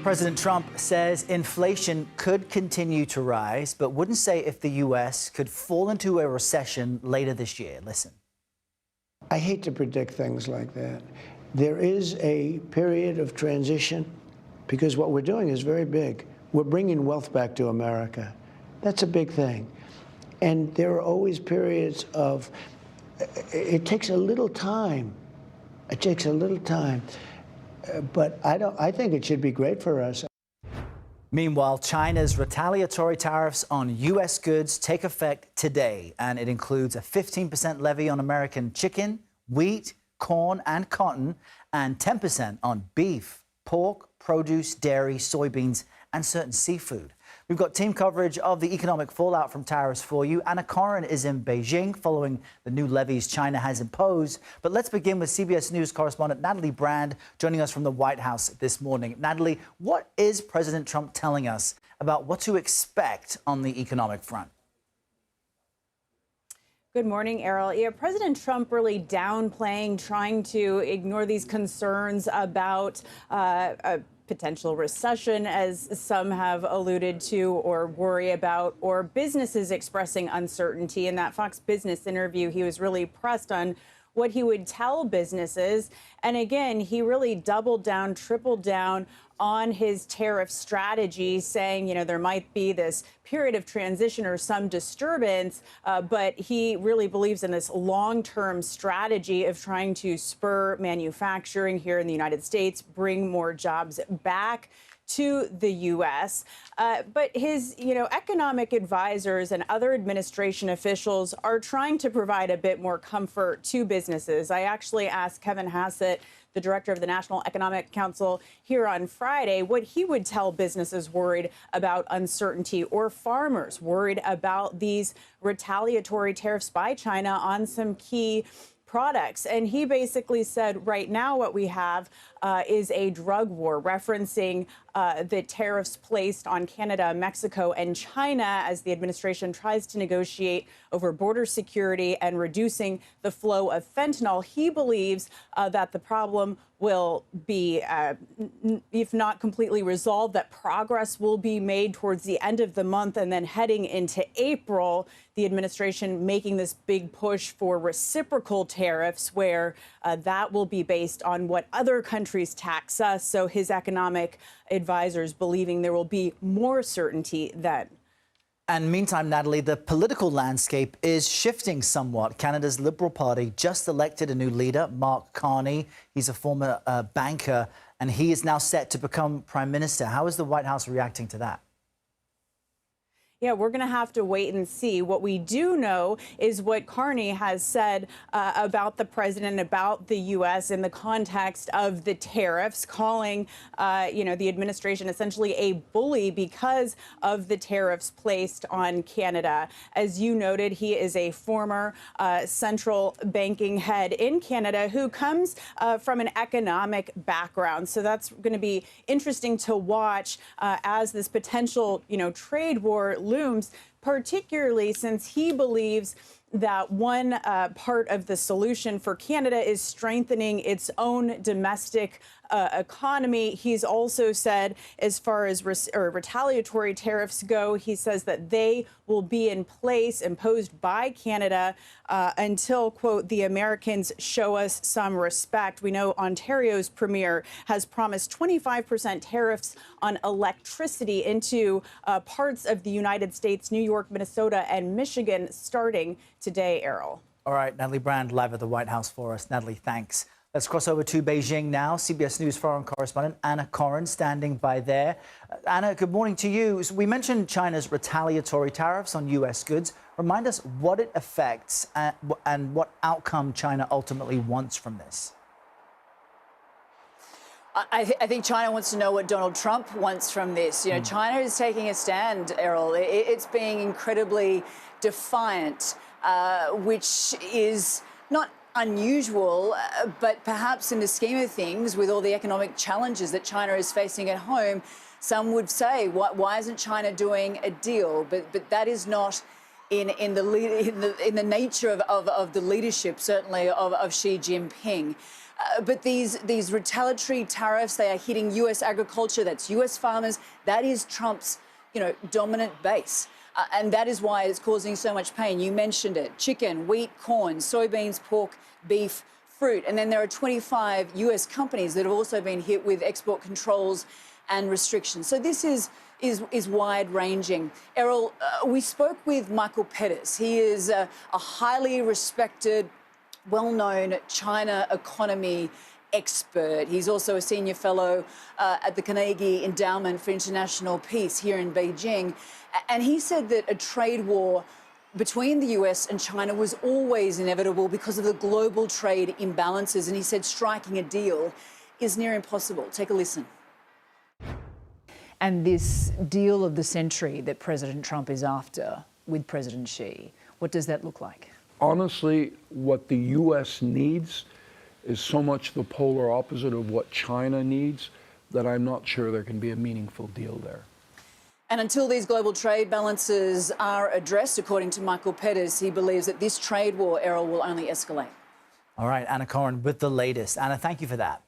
President Trump says inflation could continue to rise, but wouldn't say if the U.S. could fall into a recession later this year. Listen. I hate to predict things like that. There is a period of transition because what we're doing is very big. We're bringing wealth back to America. That's a big thing. And there are always periods of, it takes a little time. It takes a little time. But I think it should be great for us. Meanwhile, China's retaliatory tariffs on U.S. goods take effect today, and it includes a 15% levy on American chicken, wheat, corn and cotton, and 10% on beef, pork, produce, dairy, soybeans and certain seafood. We've got team coverage of the economic fallout from tariffs for you. Coren is in Beijing following the new levies China has imposed. But let's begin with CBS News correspondent Natalie Brand joining us from the White House this morning. Natalie, what is President Trump telling us about what to expect on the economic front? Good morning, Errol. Yeah, President Trump really downplaying, trying to ignore these concerns about a potential recession, as some have alluded to or worry about, or businesses expressing uncertainty. In that Fox Business interview, he was really pressed on what he would tell businesses. And again, he really doubled down, tripled down on his tariff strategy, saying, you know, there might be this period of transition or some disturbance, but he really believes in this long-term strategy of trying to spur manufacturing here in the United States, bring more jobs back to the U.S. But his, economic advisors and other administration officials are trying to provide a bit more comfort to businesses. I actually asked Kevin Hassett, the director of the National Economic Council, here on Friday, what he would tell businesses worried about uncertainty or farmers worried about these retaliatory tariffs by China on some key products. And he basically said right now what we have is a drug war, referencing the tariffs placed on Canada, Mexico and China as the administration tries to negotiate over border security and reducing the flow of fentanyl. He believes that the problem will be, if not completely resolved, that progress will be made towards the end of the month, and then heading into April, the administration making this big push for reciprocal tariffs, where that will be based on what other countries tax us. So his economic advisors believing there will be more certainty then. And meantime, Natalie, the political landscape is shifting somewhat. Canada's Liberal Party just elected a new leader, Mark Carney. He's a former banker, and he is now set to become Prime Minister. How is the White House reacting to that? Yeah, we're going to have to wait and see. What we do know is what Carney has said about the president, about the U.S. in the context of the tariffs, calling, the administration essentially a bully because of the tariffs placed on Canada. As you noted, he is a former central banking head in Canada who comes from an economic background. So that's going to be interesting to watch as this potential, trade war looms, particularly since he believes that one part of the solution for Canada is strengthening its own domestic economy. He's also said, as far as retaliatory tariffs go, he says that they will be in place, imposed by Canada, until, quote, the Americans show us some respect. We know Ontario's premier has promised 25% tariffs on electricity into parts of the United States, New York, Minnesota, and Michigan, starting today, Errol. All right, Natalie Brand, live at the White House for us. Natalie, thanks. Let's cross over to Beijing now. CBS News foreign correspondent Coren standing by there. Anna, good morning to you. So we mentioned China's retaliatory tariffs on U.S. goods. Remind us what it affects and what outcome China ultimately wants from this. I think China wants to know what Donald Trump wants from this. China is taking a stand, Errol. It's being incredibly defiant, which is not unusual, but perhaps in the scheme of things, with all the economic challenges that China is facing at home, some would say, why isn't China doing a deal? But that is not in the nature of the leadership, certainly of Xi Jinping. But these retaliatory tariffs, they are hitting U.S. agriculture. That's U.S. farmers. That is Trump's, dominant base. And that is why it's causing so much pain. You mentioned it: chicken, wheat, corn, soybeans, pork, beef, fruit. And then there are 25 U.S. companies that have also been hit with export controls and restrictions. So this is wide-ranging. Errol, we spoke with Michael Pettis. He is a highly respected, well-known China economy expert. He's also a senior fellow at the Carnegie Endowment for International Peace here in Beijing. And he said that a trade war between the US and China was always inevitable because of the global trade imbalances. And he said striking a deal is near impossible. Take a listen. And this deal of the century that President Trump is after with President Xi, what does that look like? Honestly, what the U.S. needs is so much the polar opposite of what China needs that I'm not sure there can be a meaningful deal there. And until these global trade balances are addressed, according to Michael Pettis, he believes that this trade war, Errol, will only escalate. All right, Anna Coren with the latest. Anna, thank you for that.